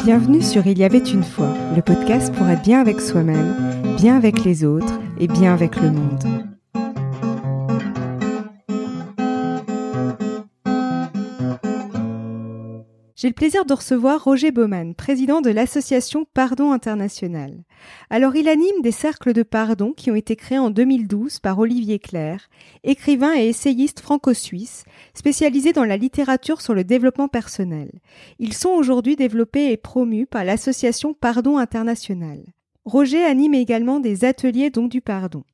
Bienvenue sur Il y avait une fois, le podcast pour être bien avec soi-même, bien avec les autres et bien avec le monde. J'ai le plaisir de recevoir Roger Baumann, président de l'association Pardon International. Alors il anime des cercles de pardon qui ont été créés en 2012 par Olivier Clerc, écrivain et essayiste franco-suisse, spécialisé dans la littérature sur le développement personnel. Ils sont aujourd'hui développés et promus par l'association Pardon International. Roger anime également des ateliers don du pardon.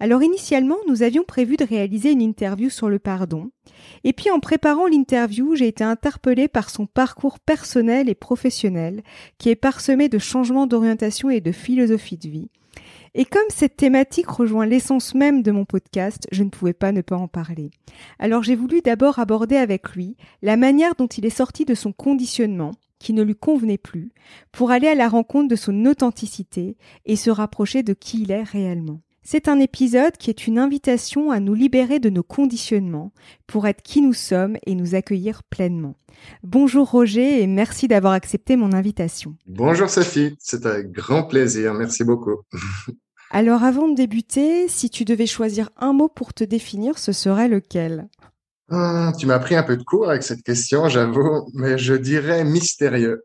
Alors initialement, nous avions prévu de réaliser une interview sur le pardon. Et puis en préparant l'interview, j'ai été interpellée par son parcours personnel et professionnel qui est parsemé de changements d'orientation et de philosophie de vie. Et comme cette thématique rejoint l'essence même de mon podcast, je ne pouvais pas ne pas en parler. Alors j'ai voulu d'abord aborder avec lui la manière dont il est sorti de son conditionnement, qui ne lui convenait plus, pour aller à la rencontre de son authenticité et se rapprocher de qui il est réellement. C'est un épisode qui est une invitation à nous libérer de nos conditionnements pour être qui nous sommes et nous accueillir pleinement. Bonjour Roger et merci d'avoir accepté mon invitation. Bonjour Sophie, c'est avec grand plaisir, merci beaucoup. Alors avant de débuter, si tu devais choisir un mot pour te définir, ce serait lequel ? Tu m'as pris un peu de court avec cette question, j'avoue, mais je dirais mystérieux,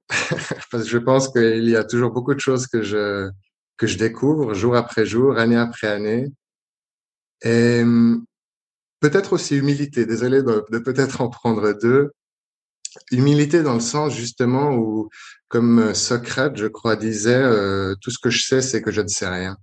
parce que je pense qu'il y a toujours beaucoup de choses que je découvre jour après jour, année après année, et peut-être aussi humilité, désolé de peut-être en prendre deux. Humilité dans le sens justement où, comme Socrate, je crois, disait, tout ce que je sais, c'est que je ne sais rien.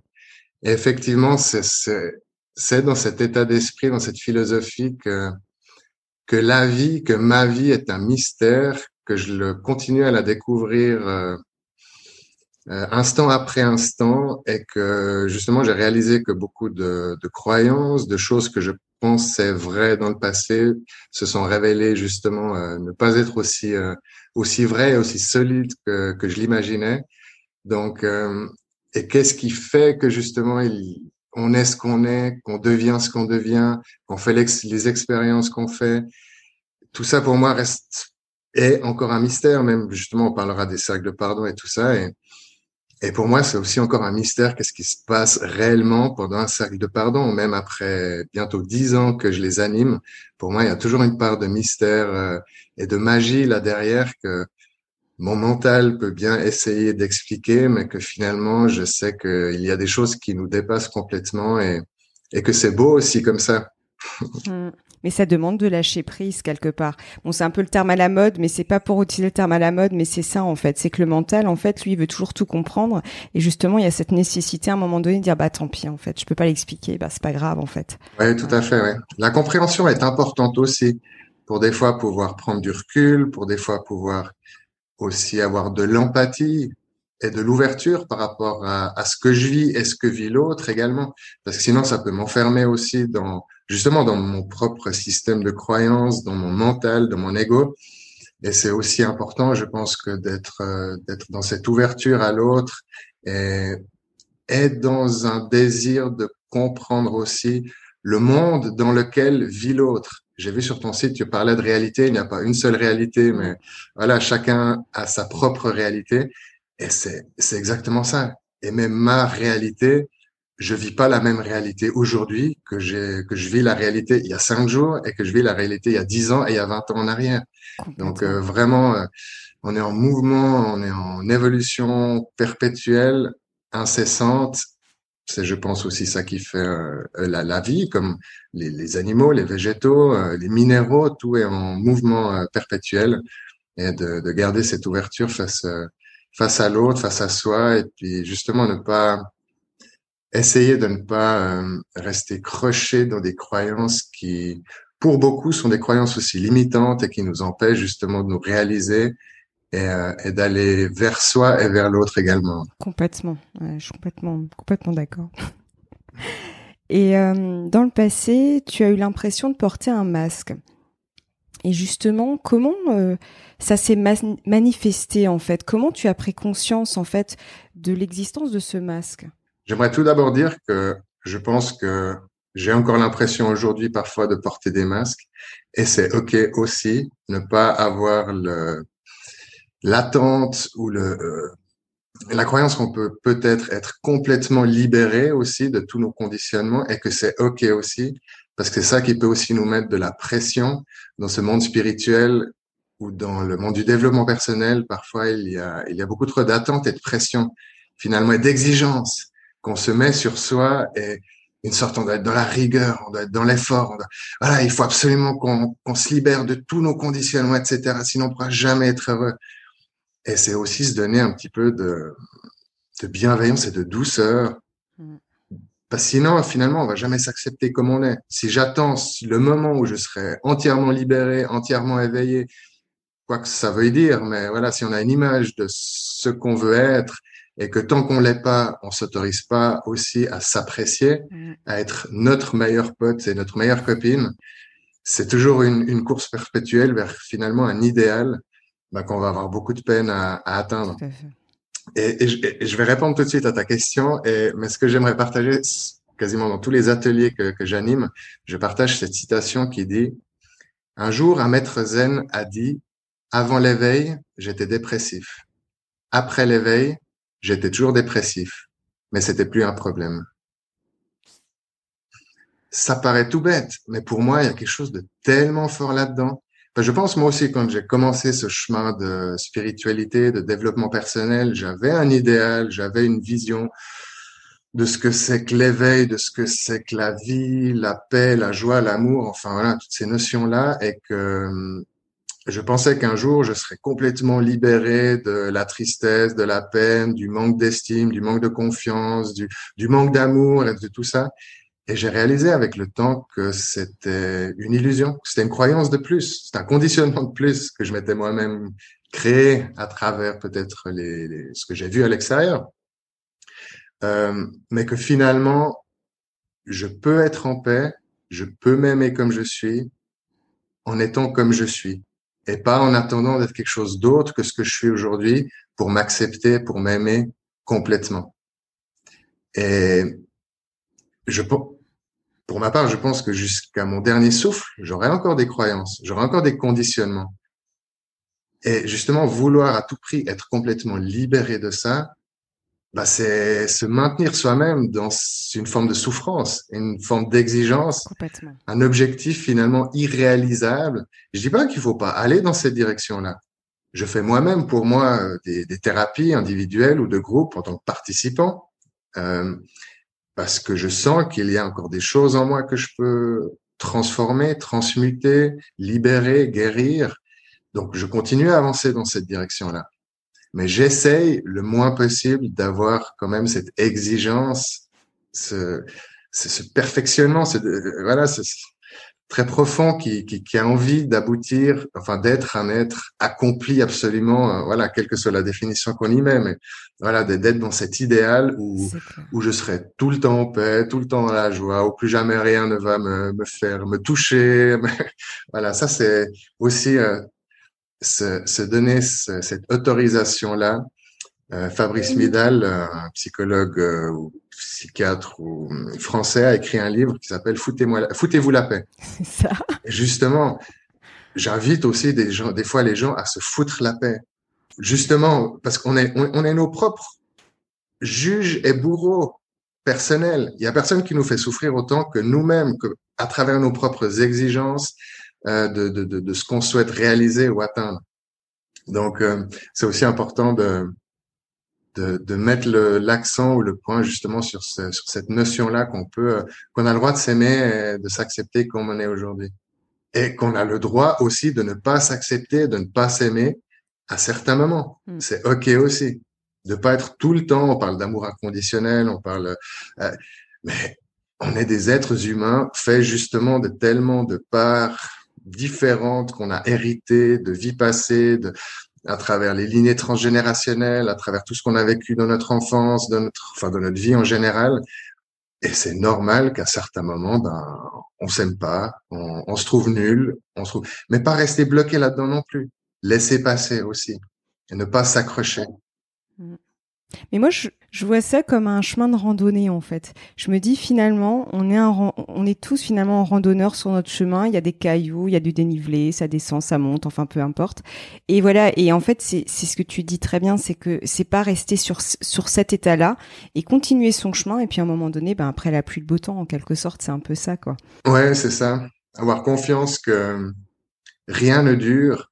Et effectivement, c'est dans cet état d'esprit, dans cette philosophie que la vie, que ma vie est un mystère, que je le continue à la découvrir instant après instant, et que justement j'ai réalisé que beaucoup de croyances, de choses que je pensais vraies dans le passé, se sont révélées justement ne pas être aussi vraies et aussi solides que je l'imaginais. Donc, et qu'est-ce qui fait que justement on est ce qu'on est, qu'on devient ce qu'on devient, qu'on fait les expériences qu'on fait. Tout ça pour moi est encore un mystère. Même justement, on parlera des cercles de pardon et tout ça. Et pour moi, c'est aussi encore un mystère. Qu'est-ce qui se passe réellement pendant un cercle de pardon, même après bientôt 10 ans que je les anime. Pour moi, il y a toujours une part de mystère et de magie là derrière que mon mental peut bien essayer d'expliquer, mais que finalement, je sais qu'il y a des choses qui nous dépassent complètement et que c'est beau aussi comme ça. Mais ça demande de lâcher prise quelque part. Bon, c'est un peu le terme à la mode, mais c'est pas pour utiliser le terme à la mode, mais c'est ça en fait. C'est que le mental, en fait, lui, il veut toujours tout comprendre. Et justement, il y a cette nécessité à un moment donné de dire, bah tant pis, en fait, je peux pas l'expliquer, bah c'est pas grave en fait. Oui, tout à fait, ouais. La compréhension est importante aussi pour des fois pouvoir prendre du recul, pour des fois pouvoir aussi avoir de l'empathie et de l'ouverture par rapport à ce que je vis et ce que vit l'autre également. Parce que sinon, ça peut m'enfermer aussi justement dans mon propre système de croyances, dans mon mental, dans mon ego. Et c'est aussi important, je pense, que d'être dans cette ouverture à l'autre et être dans un désir de comprendre aussi le monde dans lequel vit l'autre. J'ai vu sur ton site, tu parlais de réalité. Il n'y a pas une seule réalité, mais voilà, chacun a sa propre réalité. Et c'est exactement ça. Et même ma réalité, je vis pas la même réalité aujourd'hui que je vis la réalité il y a 5 jours et que je vis la réalité il y a 10 ans et il y a 20 ans en arrière. Donc, vraiment, on est en mouvement, on est en évolution perpétuelle, incessante. C'est, je pense, aussi ça qui fait la vie, comme les animaux, les végétaux, les minéraux, tout est en mouvement perpétuel, et de garder cette ouverture face à l'autre, face à soi, et puis justement ne pas essayer de ne pas rester croché dans des croyances qui, pour beaucoup, sont des croyances aussi limitantes et qui nous empêchent justement de nous réaliser et d'aller vers soi et vers l'autre également. Complètement. Ouais, je suis complètement d'accord. Et dans le passé, tu as eu l'impression de porter un masque. Et justement, comment ça s'est manifesté en fait ? Comment tu as pris conscience en fait de l'existence de ce masque ? J'aimerais tout d'abord dire que je pense que j'ai encore l'impression aujourd'hui parfois de porter des masques et c'est OK aussi ne pas avoir l'attente ou la croyance qu'on peut peut-être être complètement libéré aussi de tous nos conditionnements et que c'est OK aussi, parce que c'est ça qui peut aussi nous mettre de la pression dans ce monde spirituel ou dans le monde du développement personnel. Parfois, il y a beaucoup trop d'attentes et de pression, finalement, et d'exigences qu'on se met sur soi et une sorte, on doit être dans la rigueur, on doit être dans l'effort. Voilà, il faut absolument qu'on se libère de tous nos conditionnements, etc. Sinon, on ne pourra jamais être heureux. Et c'est aussi se donner un petit peu de bienveillance et de douceur. Mm. Parce que sinon, finalement, on va jamais s'accepter comme on est. Si j'attends le moment où je serai entièrement libéré, entièrement éveillé, quoi que ça veuille dire, mais voilà, si on a une image de ce qu'on veut être et que tant qu'on l'est pas, on s'autorise pas aussi à s'apprécier, à être notre meilleur pote et notre meilleure copine, c'est toujours une course perpétuelle vers finalement un idéal qu'on va avoir beaucoup de peine à atteindre. Tout à fait. Et je vais répondre tout de suite à ta question. Mais ce que j'aimerais partager, quasiment dans tous les ateliers que j'anime, je partage cette citation qui dit: un jour, un maître zen a dit, avant l'éveil, j'étais dépressif. Après l'éveil, j'étais toujours dépressif. Mais c'était plus un problème. Ça paraît tout bête, mais pour moi, il y a quelque chose de tellement fort là-dedans. Enfin, je pense moi aussi, quand j'ai commencé ce chemin de spiritualité, de développement personnel, j'avais un idéal, j'avais une vision de ce que c'est que l'éveil, de ce que c'est que la vie, la paix, la joie, l'amour, enfin voilà, toutes ces notions-là, et que je pensais qu'un jour, je serais complètement libéré de la tristesse, de la peine, du manque d'estime, du manque de confiance, du manque d'amour et de tout ça. Et j'ai réalisé avec le temps que c'était une illusion, que c'était une croyance de plus, c'était un conditionnement de plus que je m'étais moi-même créé à travers peut-être ce que j'ai vu à l'extérieur. Mais que finalement, je peux être en paix, je peux m'aimer comme je suis, en étant comme je suis, et pas en attendant d'être quelque chose d'autre que ce que je suis aujourd'hui pour m'accepter, pour m'aimer complètement. Et je pour ma part, je pense que jusqu'à mon dernier souffle, j'aurai encore des croyances, j'aurai encore des conditionnements. Et justement, vouloir à tout prix être complètement libéré de ça, c'est se maintenir soi-même dans une forme de souffrance, une forme d'exigence, Complètement. un objectif finalement irréalisable. Je dis pas qu'il faut pas aller dans cette direction-là. Je fais moi-même pour moi des thérapies individuelles ou de groupe en tant que participant. Parce que je sens qu'il y a encore des choses en moi que je peux transformer, transmuter, libérer, guérir. Donc, je continue à avancer dans cette direction-là. Mais j'essaye le moins possible d'avoir quand même cette exigence, ce perfectionnement, voilà, c'est très profond qui a envie d'aboutir, enfin d'être un être accompli absolument, voilà, quelle que soit la définition qu'on y met, mais voilà, d'être dans cet idéal où je serai tout le temps en paix, tout le temps dans la joie, où plus jamais rien ne va me faire me toucher. Voilà, ça c'est aussi se donner cette autorisation-là. Fabrice Midal, un psychologue ou psychiatre ou français, a écrit un livre qui s'appelle Foutez-vous la paix. C'est ça. Et justement, j'invite aussi des fois les gens à se foutre la paix. Justement, parce qu'on est nos propres juges et bourreaux personnels. Il y a personne qui nous fait souffrir autant que nous-mêmes, que à travers nos propres exigences de ce qu'on souhaite réaliser ou atteindre. Donc, c'est aussi important de mettre l'accent ou le point justement sur cette notion-là qu'on a le droit de s'aimer et de s'accepter comme on est aujourd'hui. Et qu'on a le droit aussi de ne pas s'accepter, de ne pas s'aimer à certains moments. C'est OK aussi. De pas être tout le temps, on parle d'amour inconditionnel, on parle, mais on est des êtres humains faits justement de tellement de parts différentes qu'on a héritées de vies passées, à travers les lignées transgénérationnelles, à travers tout ce qu'on a vécu dans notre enfance, dans notre vie en général. Et c'est normal qu'à certains moments, on s'aime pas, on se trouve nul, mais pas rester bloqué là-dedans non plus. Laisser passer aussi. Et ne pas s'accrocher. Mais moi, je vois ça comme un chemin de randonnée, en fait. Je me dis, finalement, on est tous finalement en randonneur sur notre chemin. Il y a des cailloux, il y a du dénivelé, ça descend, ça monte, enfin, peu importe. Et voilà. Et en fait, c'est ce que tu dis très bien, c'est que c'est pas rester sur cet état-là et continuer son chemin. Et puis, à un moment donné, ben, après la pluie, le beau temps, en quelque sorte, c'est un peu ça, quoi. Ouais, c'est ça. Avoir confiance que rien ne dure.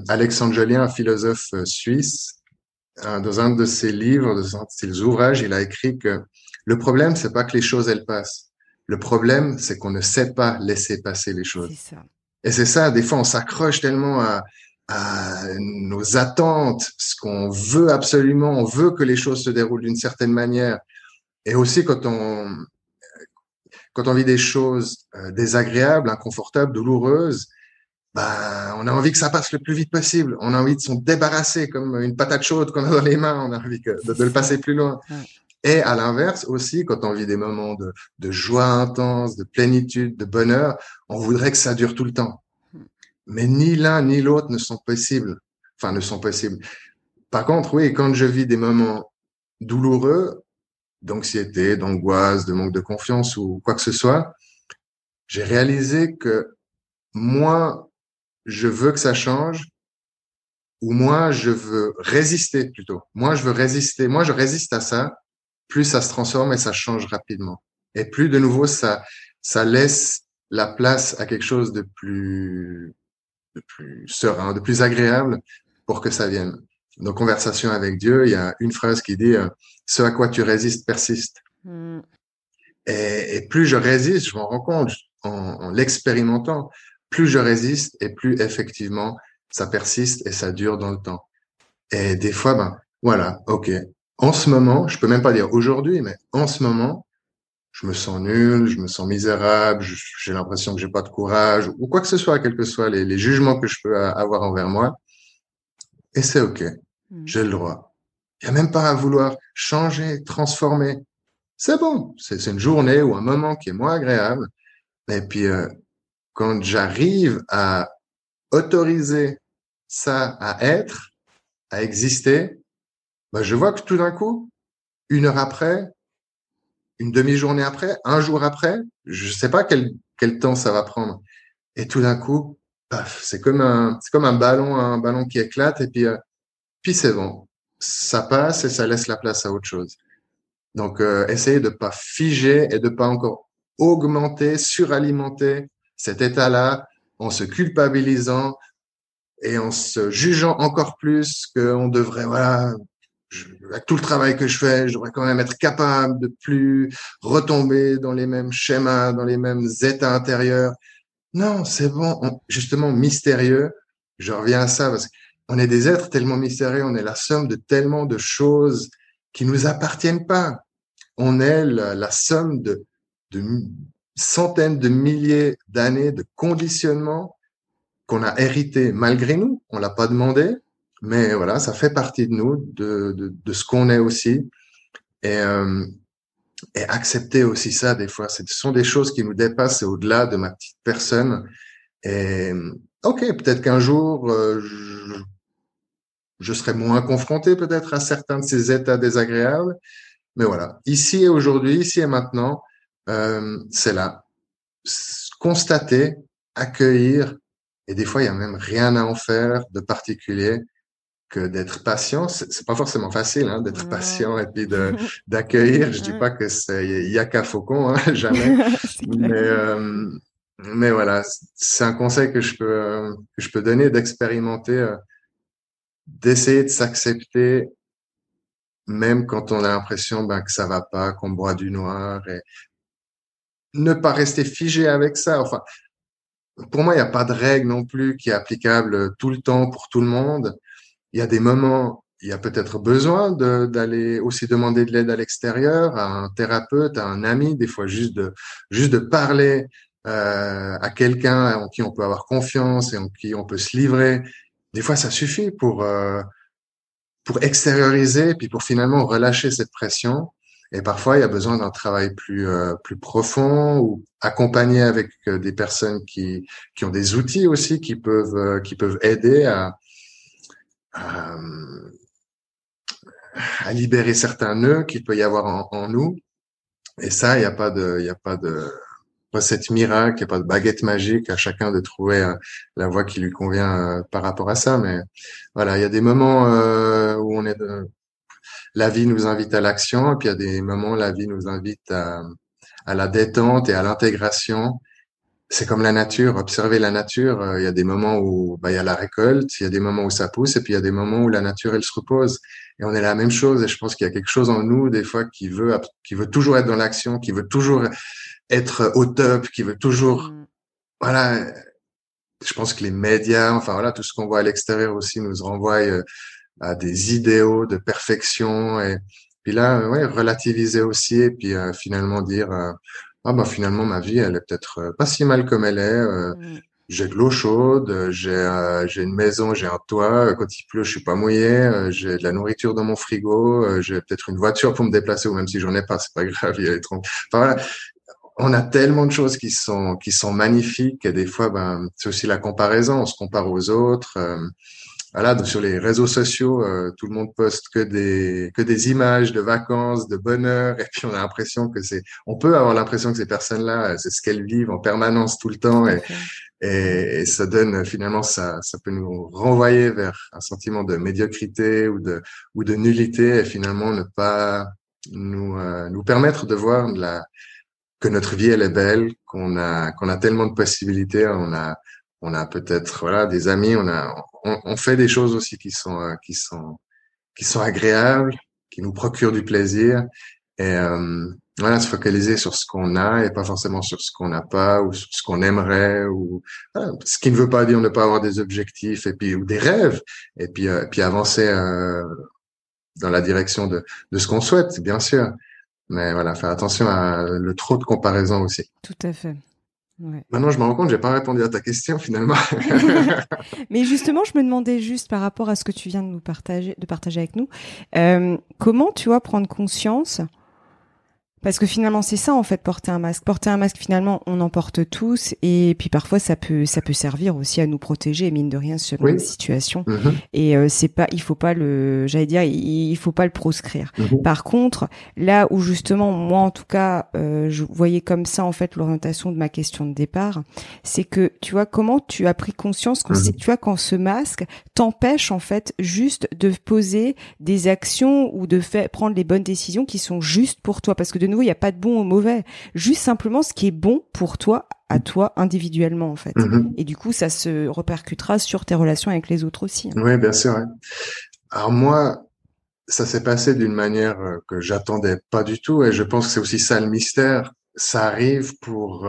Alexandre Jolien, un philosophe suisse, dans un de ses livres, dans un de ses ouvrages, il a écrit que le problème, c'est pas que les choses, elles passent. Le problème, c'est qu'on ne sait pas laisser passer les C'est choses. ça. Et c'est ça, des fois, on s'accroche tellement à nos attentes, ce qu'on veut absolument, on veut que les choses se déroulent d'une certaine manière. Et aussi, quand on vit des choses désagréables, inconfortables, douloureuses, bah, on a envie que ça passe le plus vite possible. On a envie de s'en débarrasser comme une patate chaude qu'on a dans les mains. On a envie C'est de le ça. passer plus loin. Ouais. Et à l'inverse aussi, quand on vit des moments de joie intense, de plénitude, de bonheur, on voudrait que ça dure tout le temps. Mais ni l'un ni l'autre ne sont possibles. Enfin, ne sont possibles. Par contre, oui, quand je vis des moments douloureux, d'anxiété, d'angoisse, de manque de confiance ou quoi que ce soit, j'ai réalisé que moins je veux que ça change, ou moins je veux résister plutôt. Moins je veux résister, moins je résiste à ça, plus ça se transforme et ça change rapidement. Et plus de nouveau ça laisse la place à quelque chose de plus serein, de plus agréable pour que ça vienne. Dans Conversation avec Dieu, il y a une phrase qui dit ce à quoi tu résistes persiste. Mm. Et plus je résiste, je m'en rends compte en l'expérimentant, plus je résiste et plus effectivement ça persiste et ça dure dans le temps. Et des fois, ben voilà, ok. En ce moment, je peux même pas dire aujourd'hui, mais en ce moment, je me sens nul, je me sens misérable, j'ai l'impression que j'ai pas de courage ou quoi que ce soit, quels que soient les jugements que je peux avoir envers moi. Et c'est ok, Mm. j'ai le droit. Il y a même pas à vouloir changer, transformer. C'est bon, c'est une journée ou un moment qui est moins agréable. Et puis quand j'arrive à autoriser ça à être, à exister, ben, je vois que tout d'un coup, une heure après, une demi-journée après, un jour après, je sais pas quel temps ça va prendre. Et tout d'un coup, paf, c'est comme un ballon qui éclate et puis c'est bon. Ça passe et ça laisse la place à autre chose. Donc, essayez de pas figer et de pas encore augmenter, suralimenter cet état-là en se culpabilisant et en se jugeant encore plus qu'on devrait, voilà, avec tout le travail que je fais, je devrais quand même être capable de plus retomber dans les mêmes schémas, dans les mêmes états intérieurs. Non, c'est bon. Justement, mystérieux. Je reviens à ça parce qu'on est des êtres tellement mystérieux. On est la somme de tellement de choses qui nous appartiennent pas. On est la somme de centaines de milliers d'années de conditionnement qu'on a hérité malgré nous. On l'a pas demandé, mais voilà, ça fait partie de nous, de ce qu'on est aussi. Et, euh, et accepter aussi ça, des fois, ce sont des choses qui nous dépassent, c'est au-delà de ma petite personne. Et ok, peut-être qu'un jour, je serai moins confronté peut-être à certains de ces états désagréables. Mais voilà, ici et aujourd'hui, ici et maintenant, c'est là. Constater, accueillir, et des fois, il y a même rien à en faire de particulier que d'être patient. C'est pas forcément facile, hein, d'être Non. patient et puis d'accueillir. Je dis Ouais. pas que il y a qu'à faucon, hein, jamais. C'est clair. Mais voilà, c'est un conseil que je peux donner, d'expérimenter, d'essayer de s'accepter, même quand on a l'impression ben, que ça va pas, qu'on boit du noir, et ne pas rester figé avec ça. Enfin, pour moi, il n'y a pas de règle non plus qui est applicable tout le temps pour tout le monde. Il y a des moments, il y a peut-être besoin d'aller aussi demander de l'aide à l'extérieur, à un thérapeute, à un ami, des fois juste de parler à quelqu'un en qui on peut avoir confiance et en qui on peut se livrer. Des fois, ça suffit pour extérioriser, puis pour finalement relâcher cette pression. Et parfois, il y a besoin d'un travail plus profond ou accompagné avec des personnes qui ont des outils aussi qui peuvent aider à, à libérer certains nœuds qu'il peut y avoir en nous. Et ça, il y a pas de recette miracle, il n'y a pas de baguette magique, à chacun de trouver la voie qui lui convient par rapport à ça. Mais voilà, il y a des moments où la vie nous invite à l'action, et puis il y a des moments où la vie nous invite à la détente et à l'intégration. C'est comme la nature, observer la nature. Il y a des moments où il y a la récolte, il y a des moments où ça pousse, et puis il y a des moments où la nature elle se repose. Et on est la même chose. Et je pense qu'il y a quelque chose en nous des fois qui veut toujours être dans l'action, qui veut toujours être au top, qui veut toujours voilà. Je pense que les médias, enfin voilà, tout ce qu'on voit à l'extérieur aussi nous renvoie à des idéaux de perfection. Et puis là, ouais, relativiser aussi, et puis finalement dire ah bah finalement ma vie elle est peut-être pas si mal comme elle est. J'ai de l'eau chaude, j'ai une maison, j'ai un toit. Quand il pleut, je suis pas mouillé. J'ai de la nourriture dans mon frigo. J'ai peut-être une voiture pour me déplacer, ou même si j'en ai pas, c'est pas grave. Il y a les troncs. Enfin voilà, on a tellement de choses qui sont magnifiques. Et des fois, ben c'est aussi la comparaison. On se compare aux autres. Voilà, donc sur les réseaux sociaux, tout le monde poste que des images de vacances, de bonheur, et puis on a l'impression que on peut avoir l'impression que ces personnes-là, c'est ce qu'elles vivent en permanence tout le temps, et ça donne finalement ça peut nous renvoyer vers un sentiment de médiocrité ou de nullité, et finalement ne pas nous permettre de voir que notre vie elle est belle, qu'on a tellement de possibilités, on a peut-être voilà des amis, on fait des choses aussi qui sont agréables, qui nous procurent du plaisir, et voilà, se focaliser sur ce qu'on a et pas forcément sur ce qu'on n'a pas, ou sur ce qu'on aimerait, ou voilà, ce qui ne veut pas dire ne pas avoir des objectifs et puis ou des rêves, et puis avancer dans la direction de ce qu'on souhaite, bien sûr. Mais voilà, faire attention à le trop de comparaison aussi. Tout à fait. Ouais. Maintenant, je me rends compte, j'ai pas répondu à ta question finalement. Mais justement, je me demandais juste par rapport à ce que tu viens de partager avec nous, comment tu vois prendre conscience. Parce que finalement, c'est ça, en fait, porter un masque. Porter un masque, finalement, on en porte tous. Et puis parfois, ça peut servir aussi à nous protéger, mine de rien, selon les situations. Et il faut pas il faut pas le proscrire. Par contre, là où justement, moi, en tout cas, je voyais comme ça, en fait, l'orientation de ma question de départ, c'est que, tu vois, comment tu as pris conscience tu vois, quand ce masque t'empêche, en fait, juste de poser des actions ou de prendre les bonnes décisions qui sont justes pour toi. Parce que de nouveau, il n'y a pas de bon ou mauvais. Juste simplement ce qui est bon pour toi, à toi, individuellement, en fait. Et du coup, ça se répercutera sur tes relations avec les autres aussi. Oui, bien sûr. Ouais. Alors moi, ça s'est passé d'une manière que j'attendais pas du tout, et je pense que c'est aussi ça le mystère. Ça arrive pour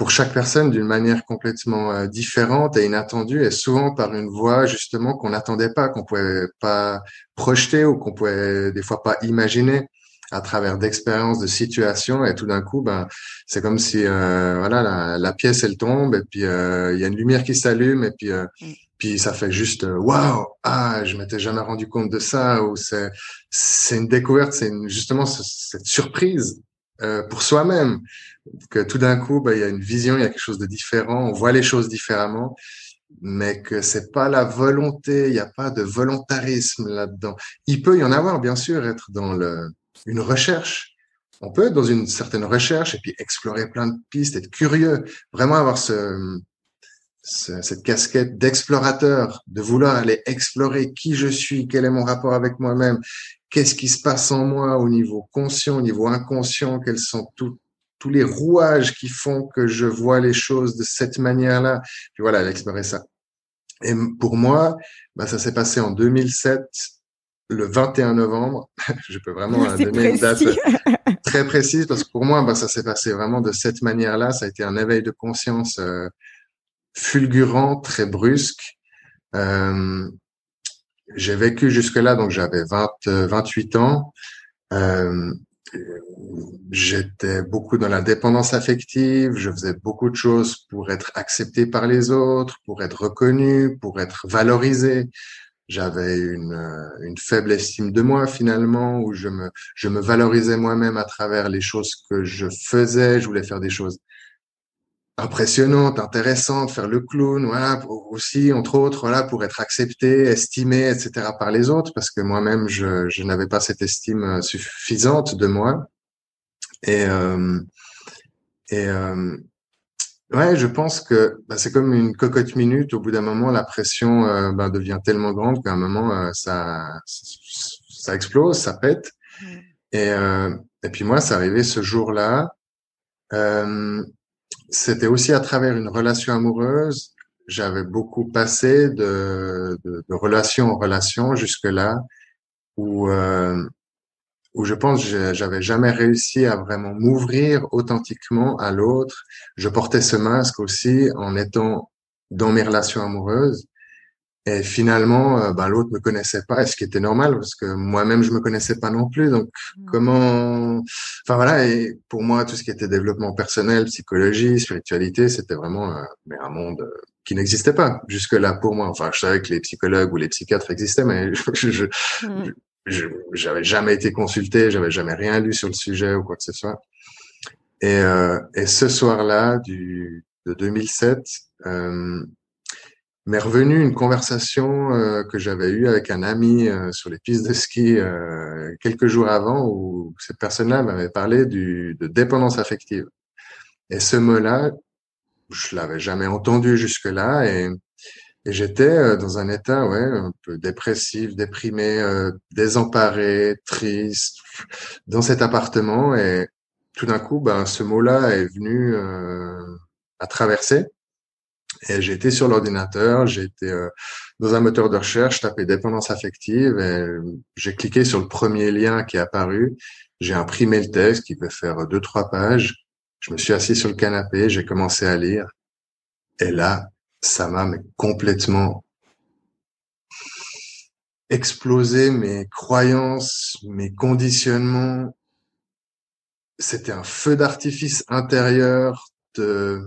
chaque personne d'une manière complètement différente et inattendue, et souvent par une voie justement qu'on n'attendait pas, qu'on pouvait pas projeter, ou qu'on pouvait des fois pas imaginer à travers d'expériences, de situations, et tout d'un coup, ben c'est comme si voilà la pièce elle tombe, et puis il y a une lumière qui s'allume, et puis ça fait juste waouh, ah je m'étais jamais rendu compte de ça, ou c'est une découverte, justement cette surprise pour soi-même, que tout d'un coup il y a une vision, il y a quelque chose de différent, on voit les choses différemment, mais que c'est pas la volonté, il n'y a pas de volontarisme là-dedans. Il peut y en avoir, bien sûr, être dans une recherche. On peut être dans une certaine recherche et puis explorer plein de pistes, être curieux, vraiment avoir cette casquette d'explorateur, de vouloir aller explorer qui je suis, quel est mon rapport avec moi-même, qu'est-ce qui se passe en moi au niveau conscient, au niveau inconscient, quels sont tous les rouages qui font que je vois les choses de cette manière-là. Puis voilà, explorer ça. Et pour moi, ça s'est passé en 2007, le 21 novembre. Je peux vraiment donner une date très précise, parce que pour moi, ça s'est passé vraiment de cette manière-là. Ça a été un éveil de conscience fulgurant, très brusque. J'ai vécu jusque-là, donc j'avais 28 ans. J'étais beaucoup dans la dépendance affective, je faisais beaucoup de choses pour être accepté par les autres, pour être reconnu, pour être valorisé. J'avais une faible estime de moi finalement, où je me valorisais moi-même à travers les choses que je faisais. Je voulais faire des choses impressionnante, intéressante, faire le clown, voilà, aussi, entre autres, voilà, pour être accepté, estimé, etc. par les autres, parce que moi-même, je n'avais pas cette estime suffisante de moi. Et, euh, et ouais, je pense que bah, c'est comme une cocotte minute. Au bout d'un moment, la pression bah, devient tellement grande qu'à un moment, ça explose, ça pète. Mm. Et, euh, et puis moi, c'est arrivé ce jour-là. Euh, C'était aussi à travers une relation amoureuse. J'avais beaucoup passé de relation en relation jusque-là où je pense que j'avais jamais réussi à vraiment m'ouvrir authentiquement à l'autre. Je portais ce masque aussi en étant dans mes relations amoureuses. Et finalement, ben, l'autre me connaissait pas, et ce qui était normal parce que moi-même je me connaissais pas non plus. Donc comment, enfin voilà. Et pour moi, tout ce qui était développement personnel, psychologie, spiritualité, c'était vraiment mais un monde qui n'existait pas jusque-là pour moi. Enfin, je savais que les psychologues ou les psychiatres existaient, mais Mm. j'avais jamais été consulté, j'avais jamais rien lu sur le sujet ou quoi que ce soit. Et ce soir-là de 2007. M'est revenue une conversation que j'avais eue avec un ami sur les pistes de ski quelques jours avant où cette personne-là m'avait parlé de dépendance affective. Et ce mot-là, je l'avais jamais entendu jusque-là et j'étais dans un état ouais un peu dépressif, déprimé, désemparé, triste dans cet appartement et tout d'un coup, ben ce mot-là est venu à traverser. Et j'ai été sur l'ordinateur, j'ai été dans un moteur de recherche, tapé dépendance affective et j'ai cliqué sur le premier lien qui est apparu. J'ai imprimé le texte qui peut faire 2, 3 pages. Je me suis assis sur le canapé, j'ai commencé à lire. Et là, ça m'a mais complètement explosé mes croyances, mes conditionnements. C'était un feu d'artifice intérieur de,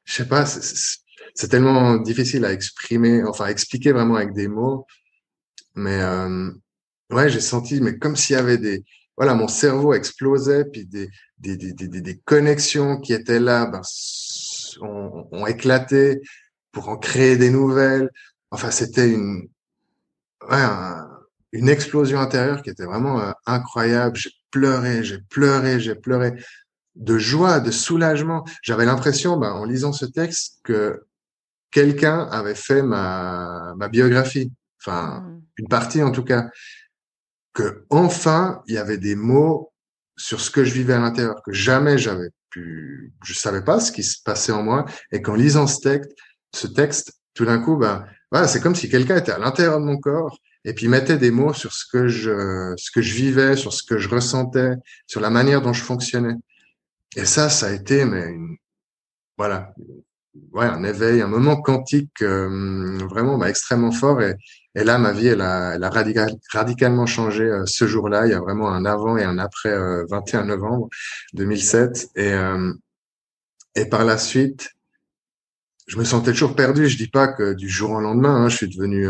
je sais pas, c'est tellement difficile à exprimer, enfin à expliquer vraiment avec des mots. Mais ouais, j'ai senti, mais comme s'il y avait voilà, mon cerveau explosait, puis des connexions qui étaient là, ben, ont éclaté pour en créer des nouvelles. Enfin, c'était ouais, une explosion intérieure qui était vraiment incroyable. J'ai pleuré, j'ai pleuré, j'ai pleuré de joie, de soulagement. J'avais l'impression, ben, en lisant ce texte, que quelqu'un avait fait ma biographie. Enfin, Mm. une partie en tout cas. Que enfin il y avait des mots sur ce que je vivais à l'intérieur que jamais je savais pas ce qui se passait en moi et qu'en lisant ce texte, tout d'un coup, ben voilà, c'est comme si quelqu'un était à l'intérieur de mon corps et puis mettait des mots sur ce que je vivais, sur ce que je ressentais, sur la manière dont je fonctionnais. Et ça a été voilà, ouais, un éveil, un moment quantique vraiment bah, extrêmement fort. Et là, ma vie, elle a radicalement changé ce jour-là. Il y a vraiment un avant et un après 21 novembre 2007. Et par la suite, je me sentais toujours perdu. Je dis pas que du jour au lendemain, hein, je suis devenu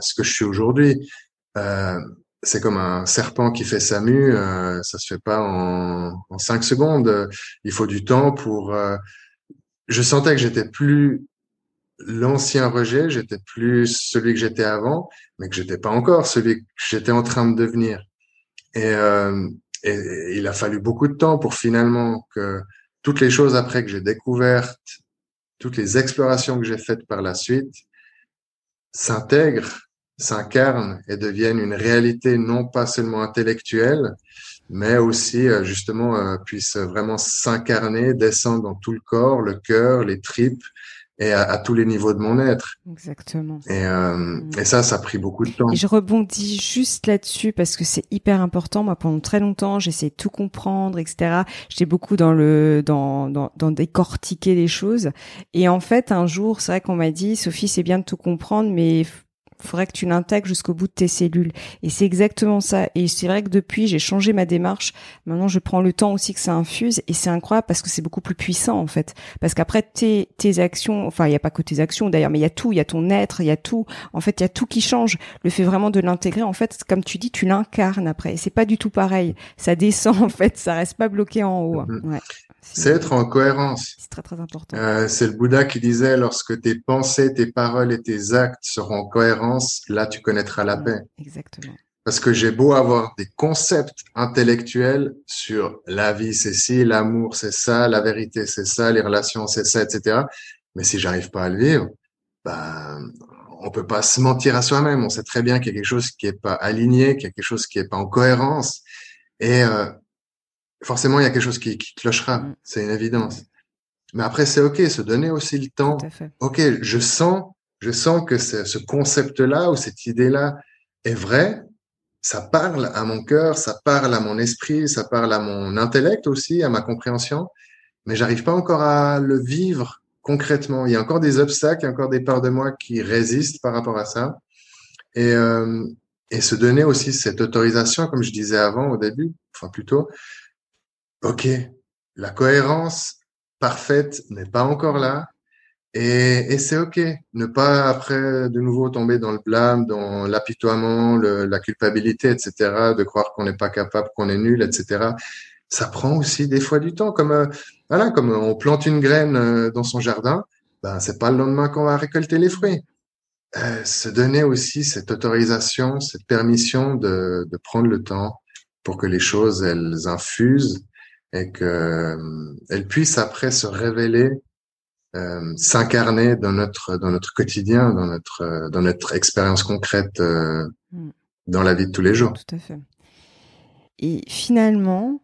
ce que je suis aujourd'hui. Euh, c'est comme un serpent qui fait sa mue. Ça se fait pas en 5 secondes. Il faut du temps pour. Je sentais que j'étais plus l'ancien rejet, j'étais plus celui que j'étais avant, mais que j'étais pas encore celui que j'étais en train de devenir. Et, euh, et il a fallu beaucoup de temps pour finalement que toutes les choses après que j'ai découvertes, toutes les explorations que j'ai faites par la suite, s'intègrent, s'incarnent et deviennent une réalité non pas seulement intellectuelle, mais aussi justement puissent vraiment s'incarner, descendre dans tout le corps, le cœur, les tripes et à tous les niveaux de mon être. Exactement. Et ça a pris beaucoup de Et temps. je rebondis juste là-dessus parce que c'est hyper important. Moi, pendant très longtemps, j'essayais de tout comprendre, etc. J'étais beaucoup dans décortiquer les choses. Et en fait, un jour, c'est vrai qu'on m'a dit, Sophie, c'est bien de tout comprendre, mais faudrait que tu l'intègres jusqu'au bout de tes cellules. Et c'est exactement ça. Et c'est vrai que depuis, j'ai changé ma démarche. Maintenant, je prends le temps aussi que ça infuse. Et c'est incroyable parce que c'est beaucoup plus puissant, en fait. Parce qu'après, tes actions, enfin, il n'y a pas que tes actions d'ailleurs, mais il y a tout. Il y a ton être, il y a tout. En fait, il y a tout qui change. Le fait vraiment de l'intégrer, en fait, comme tu dis, tu l'incarnes après. Et c'est pas du tout pareil. Ça descend, en fait. Ça reste pas bloqué en haut. Mhm. Ouais. c'est être en cohérence. C'est très, très important. C'est le Bouddha qui disait, lorsque tes pensées, tes paroles et tes actes seront en cohérence, là, tu connaîtras la paix. Exactement. Parce que j'ai beau avoir des concepts intellectuels sur la vie, c'est ci, l'amour, c'est ça, la vérité, c'est ça, les relations, c'est ça, etc. Mais si j'arrive pas à le vivre, ben, on peut pas se mentir à soi-même. On sait très bien qu'il y a quelque chose qui est pas aligné, qu'il y a quelque chose qui est pas en cohérence. Et forcément, il y a quelque chose qui clochera. C'est une évidence. Mais après, c'est OK, se donner aussi le temps. Tout à fait. OK, je sens que ce concept-là ou cette idée-là est vrai. Ça parle à mon cœur, ça parle à mon esprit, ça parle à mon intellect aussi, à ma compréhension. Mais j'arrive pas encore à le vivre concrètement. Il y a encore des obstacles, il y a encore des parts de moi qui résistent par rapport à ça. Et, euh, et se donner aussi cette autorisation, comme je disais avant au début, enfin plutôt, OK, la cohérence parfaite n'est pas encore là. Et c'est OK. Ne pas après de nouveau tomber dans le blâme, dans l'apitoiement, la culpabilité, etc., de croire qu'on n'est pas capable, qu'on est nul, etc. Ça prend aussi des fois du temps. Comme voilà, comme on plante une graine dans son jardin, ben c'est pas le lendemain qu'on va récolter les fruits. Se donner aussi cette autorisation, cette permission de prendre le temps pour que les choses elles infusent et que elles puissent après se révéler, s'incarner dans notre quotidien, dans notre expérience concrète dans la vie de tous les jours. Tout à fait. Et finalement,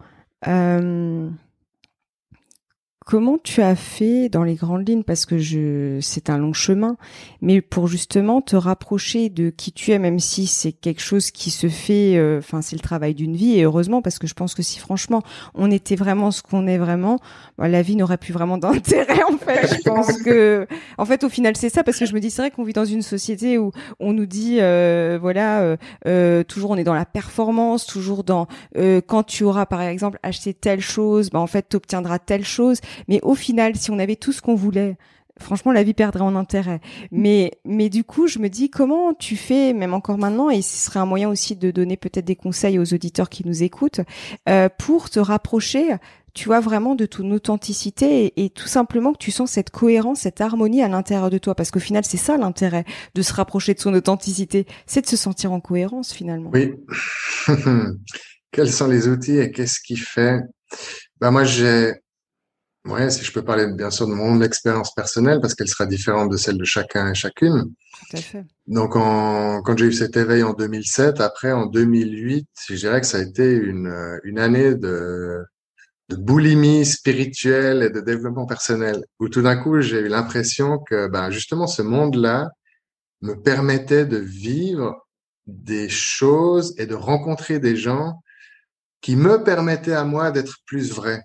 comment tu as fait dans les grandes lignes, parce que c'est un long chemin, mais pour justement te rapprocher de qui tu es, même si c'est quelque chose qui se fait, enfin c'est le travail d'une vie, et heureusement, parce que je pense que si franchement on était vraiment ce qu'on est vraiment, bah, la vie n'aurait plus vraiment d'intérêt en fait. Je pense que, en fait, au final c'est ça, parce que je me dis c'est vrai qu'on vit dans une société où on nous dit toujours on est dans la performance, toujours dans quand tu auras par exemple acheté telle chose, bah en fait tu obtiendras telle chose. Mais au final, si on avait tout ce qu'on voulait, franchement, la vie perdrait en intérêt. Mais du coup, je me dis, comment tu fais, même encore maintenant, et ce serait un moyen aussi de donner peut-être des conseils aux auditeurs qui nous écoutent, pour te rapprocher, tu vois, vraiment de ton authenticité et tout simplement que tu sens cette cohérence, cette harmonie à l'intérieur de toi. Parce qu'au final, c'est ça l'intérêt de se rapprocher de son authenticité, c'est de se sentir en cohérence finalement. Oui. Quels sont les outils et qu'est-ce qui fait? Ben moi, ouais, si je peux parler bien sûr de mon expérience personnelle, parce qu'elle sera différente de celle de chacun et chacune. Tout à fait. Donc, quand j'ai eu cet éveil en 2007, après en 2008, je dirais que ça a été une année de boulimie spirituelle et de développement personnel, où tout d'un coup, j'ai eu l'impression que, ben, justement, ce monde-là me permettait de vivre des choses et de rencontrer des gens qui me permettaient à moi d'être plus vrai,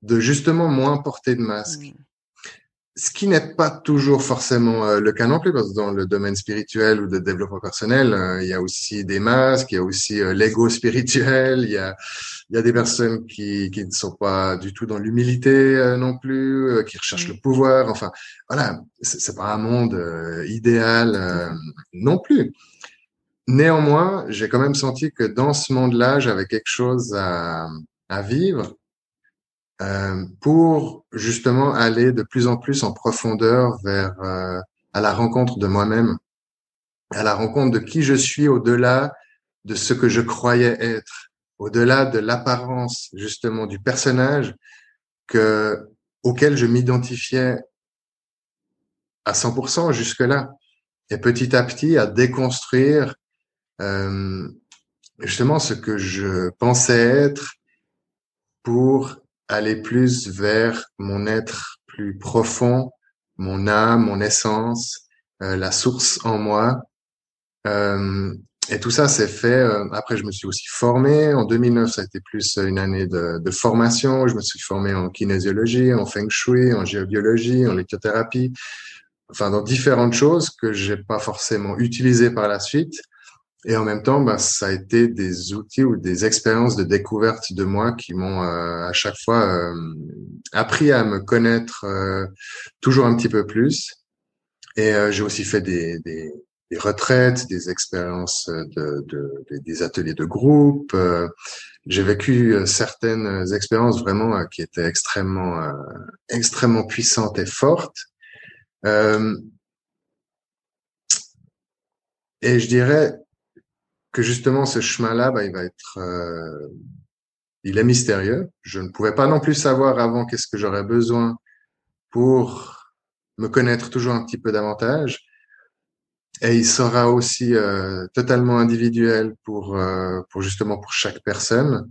de justement moins porter de masque. Ce qui n'est pas toujours forcément le cas non plus, parce que dans le domaine spirituel ou de développement personnel, il y a aussi des masques, il y a aussi l'ego spirituel, il y a des personnes qui ne sont pas du tout dans l'humilité non plus, qui recherchent le pouvoir. Enfin, voilà, c'est pas un monde idéal non plus. Néanmoins, j'ai quand même senti que dans ce monde-là, j'avais quelque chose à vivre pour justement aller de plus en plus en profondeur vers à la rencontre de moi-même, à la rencontre de qui je suis au-delà de ce que je croyais être, au-delà de l'apparence justement du personnage auquel je m'identifiais à 100% jusque-là, et petit à petit à déconstruire euh, justement ce que je pensais être pour aller plus vers mon être plus profond, mon âme, mon essence, la source en moi. Et tout ça s'est fait. Après, je me suis aussi formé. En 2009, ça a été plus une année de formation. Je me suis formé en kinésiologie, en feng shui, en géobiologie, en lithothérapie. Enfin, dans différentes choses que j'ai pas forcément utilisées par la suite. Et en même temps, bah, ça a été des outils ou des expériences de découverte de moi qui m'ont à chaque fois appris à me connaître toujours un petit peu plus. Et j'ai aussi fait des retraites, des expériences des ateliers de groupe. J'ai vécu certaines expériences vraiment qui étaient extrêmement puissantes et fortes. Euh, et je dirais que justement ce chemin-là, il est mystérieux. Je ne pouvais pas non plus savoir avant qu'est-ce que j'aurais besoin pour me connaître toujours un petit peu davantage. Et il sera aussi totalement individuel pour justement pour chaque personne.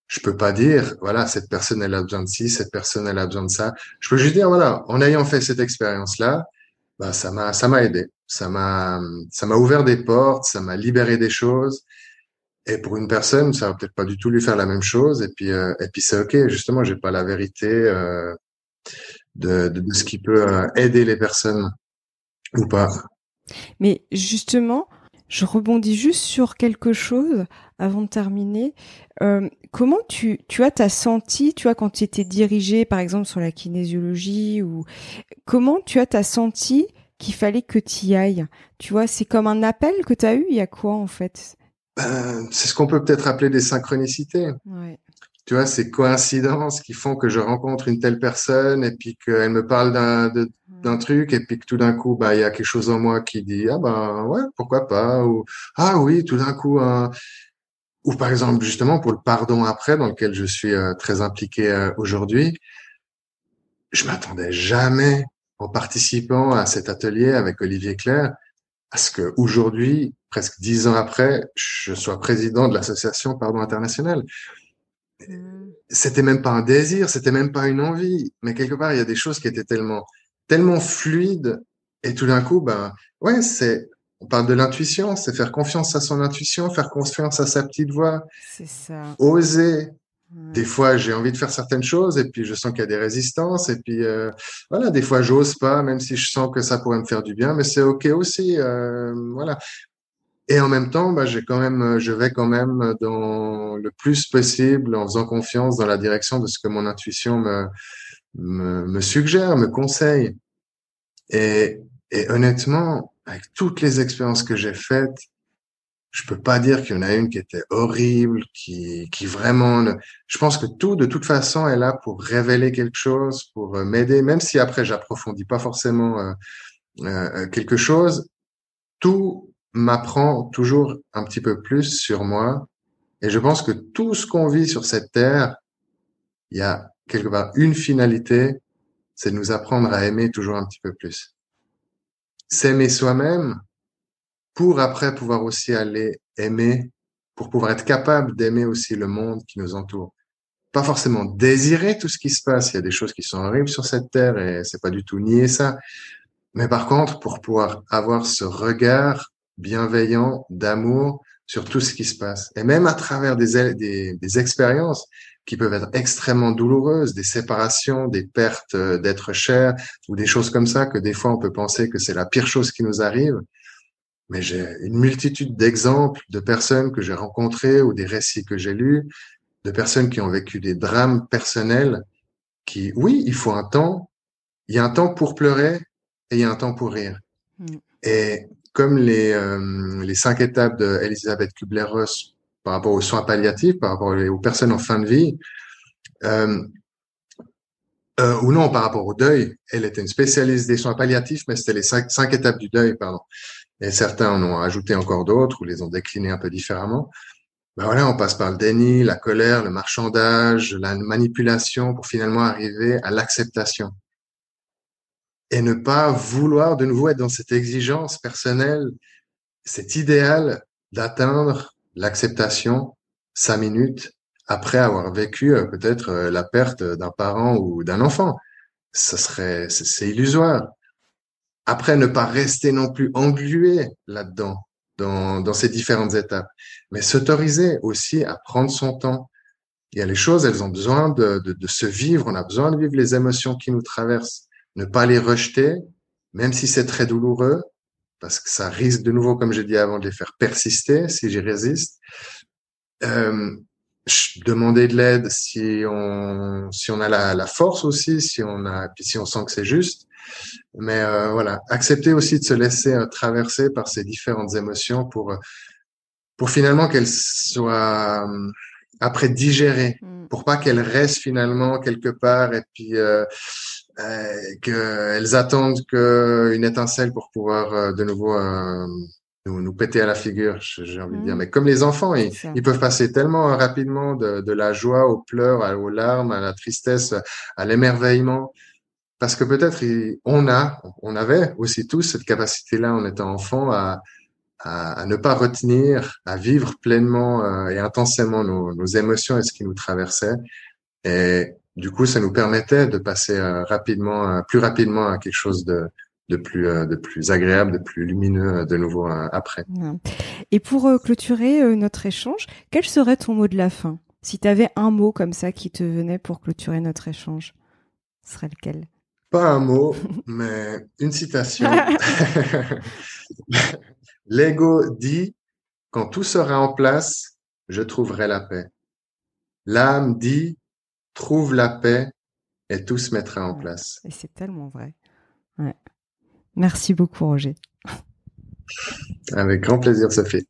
Je peux pas dire, voilà, cette personne elle a besoin de ci, cette personne elle a besoin de ça. Je peux juste dire, voilà, en ayant fait cette expérience-là, bah ça m'a aidé, ça m'a ouvert des portes, ça m'a libéré des choses. Et pour une personne, ça va peut-être pas du tout lui faire la même chose. Et puis c'est ok. Justement, j'ai pas la vérité de ce qui peut aider les personnes ou pas. Mais justement, je rebondis juste sur quelque chose avant de terminer. Comment t'as senti, tu vois, quand tu étais dirigé, par exemple, sur la kinésiologie, ou comment t'as senti qu'il fallait que tu y ailles? Tu vois, c'est comme un appel que tu as eu, il y a quoi en fait? C'est ce qu'on peut peut-être appeler des synchronicités. Ouais. Tu vois, ces coïncidences qui font que je rencontre une telle personne et puis qu'elle me parle d'un Ouais. truc et puis que tout d'un coup, bah, il y a quelque chose en moi qui dit, ah ben, ouais, pourquoi pas, ou, ah oui, tout d'un coup, ou par exemple, justement, pour le pardon après, dans lequel je suis très impliqué aujourd'hui, je m'attendais jamais en participant à cet atelier avec Olivier Claire à ce que aujourd'hui, presque 10 ans après, je sois président de l'association Pardon International. Mm. C'était même pas un désir, c'était même pas une envie, mais quelque part, il y a des choses qui étaient tellement fluides, et tout d'un coup, ben, ouais, on parle de l'intuition, c'est faire confiance à son intuition, faire confiance à sa petite voix, C'est ça. oser. Des Ouais. fois, j'ai envie de faire certaines choses, et puis je sens qu'il y a des résistances, et puis voilà, des fois, j'ose pas, même si je sens que ça pourrait me faire du bien, mais c'est ok aussi, voilà. Et en même temps, bah, je vais quand même dans le plus possible en faisant confiance dans la direction de ce que mon intuition me suggère, me conseille. Et, et honnêtement, avec toutes les expériences que j'ai faites, je peux pas dire qu'il y en a une qui était horrible, qui vraiment, je pense que tout, de toute façon, est là pour révéler quelque chose, pour m'aider, même si après j'approfondis pas forcément quelque chose, tout m'apprend toujours un petit peu plus sur moi. Et je pense que tout ce qu'on vit sur cette terre, il y a quelque part une finalité, c'est de nous apprendre à aimer toujours un petit peu plus. S'aimer soi-même pour après pouvoir aussi aller aimer, pour pouvoir être capable d'aimer aussi le monde qui nous entoure. Pas forcément désirer tout ce qui se passe. Il y a des choses qui sont horribles sur cette terre et c'est pas du tout nier ça. Mais par contre, pour pouvoir avoir ce regard bienveillant d'amour sur tout ce qui se passe, et même à travers des expériences qui peuvent être extrêmement douloureuses, des séparations, des pertes d'êtres chers, ou des choses comme ça, que des fois on peut penser que c'est la pire chose qui nous arrive. Mais j'ai une multitude d'exemples de personnes que j'ai rencontrées ou des récits que j'ai lus, de personnes qui ont vécu des drames personnels qui, oui, il y a un temps pour pleurer et il y a un temps pour rire. Mm. Et comme les 5 étapes de Elisabeth Kubler-Ross par rapport aux soins palliatifs, par rapport aux personnes en fin de vie, euh, ou non, par rapport au deuil, elle était une spécialiste des soins palliatifs, mais c'était les cinq étapes du deuil, pardon. Et certains en ont ajouté encore d'autres ou les ont déclinés un peu différemment. Ben voilà, on passe par le déni, la colère, le marchandage, la manipulation pour finalement arriver à l'acceptation. Et ne pas vouloir de nouveau être dans cette exigence personnelle, cet idéal d'atteindre l'acceptation 5 minutes après avoir vécu peut-être la perte d'un parent ou d'un enfant. C'est illusoire. Après, ne pas rester non plus englué là-dedans, dans ces différentes étapes, mais s'autoriser aussi à prendre son temps. Il y a les choses, elles ont besoin de se vivre, on a besoin de vivre les émotions qui nous traversent, ne pas les rejeter, même si c'est très douloureux, parce que ça risque de nouveau, comme j'ai dit avant, de les faire persister si j'y résiste. Euh, Demander de l'aide si on a la force aussi, puis si on sent que c'est juste. Mais voilà, accepter aussi de se laisser traverser par ces différentes émotions pour finalement qu'elles soient après digérées, pour pas qu'elles restent finalement quelque part et puis qu'elles attendent qu'une étincelle pour pouvoir de nouveau nous péter à la figure, j'ai envie de dire. Mais comme les enfants, ils peuvent passer tellement rapidement de la joie aux pleurs, aux larmes, à la tristesse, à l'émerveillement. Parce que peut-être on avait aussi tous cette capacité-là en étant enfant à ne pas retenir, à vivre pleinement et intensément nos émotions et ce qui nous traversait. Et du coup, ça nous permettait de passer plus rapidement à quelque chose de plus agréable, de plus lumineux de nouveau après. Et pour clôturer notre échange, quel serait ton mot de la fin? Si tu avais un mot comme ça qui te venait pour clôturer notre échange, ce serait lequel? Pas un mot, mais une citation. L'ego dit, quand tout sera en place, je trouverai la paix. L'âme dit, trouve la paix et tout se mettra en place. Et c'est tellement vrai. Ouais. Merci beaucoup, Roger. Avec grand plaisir, Sophie.